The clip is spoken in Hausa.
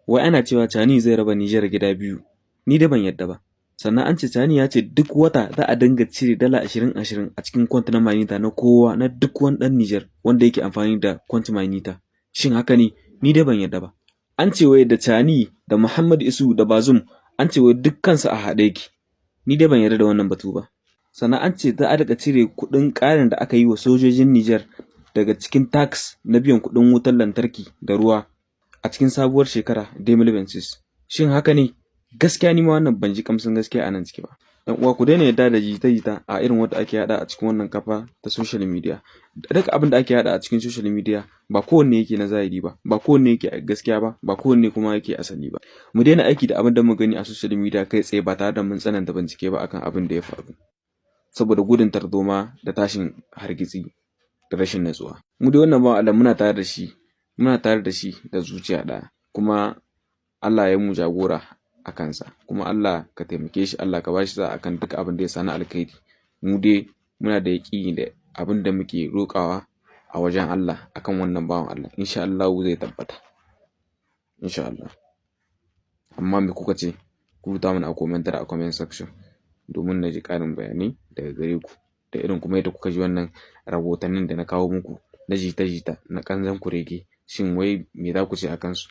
wai ana cewa Cani zai raba Nijar gida biyu, ni da ban yadda ba. Sannan an ce Cani ya ce duk wata za a dinga cire dala 20-20 a cikin kwant na Manita na kowa, na duk wani ɗan Nijar wanda yake amfani da kwant Manita. Shin haka ne? Ni dai ban yadda ba. An ce wai da Cani da Muhammad Isu da Bazum an ce wai dukkansu a haɗe yake. Ni dai ban yarda da wannan batu ba. Sannan an ce za a riƙa cire kuɗin ƙarin da aka yi wa sojojin Nijar daga cikin tax na biyan kuɗin wutar lantarki da ruwa a cikin sabuwar shekara 2026. Shin haka ne? Gaskiya ni ma wannan ban ji kamsin gaskiya a nan ciki ba. ‘Yan uwa ku daina yarda da jita-jita a irin wanda ake yaɗa a cikin wannan kafa ta social media. Duk abin da ake yaɗa a cikin social media ba kowanne yake na zahiri ba, ba kowanne yake gaskiya ba, ba kowanne kuma yake asali ba. Mu daina aiki da abin da mu gani a social media kai tsaye ba tare da mun tsananta bincike ba akan abin da ya faru. Saboda gudun tarzoma da tashin hargitsi da rashin natsuwa. Mu dai wannan bawan Allah muna tare da shi da zuciya ɗaya, kuma Allah ya mu jagora a kansa, kuma Allah ka taimake shi, Allah ka bashi sa'a akan duk abin da ya sani alkhairi. Mu dai muna da yaƙini da abin da muke roƙawa a wajen Allah akan wannan bawan Allah, insha Allah zai tabbata. Insha Allah. Amma me kuka ce? Ku rubuta mana a comment section domin na ji ƙarin bayanai daga gare ku, da irin kuma yadda kuka ji wannan rahotannin da na kawo muku na jita-jita na ƙanzon kurege. Shin wai me za ku ce a kansu?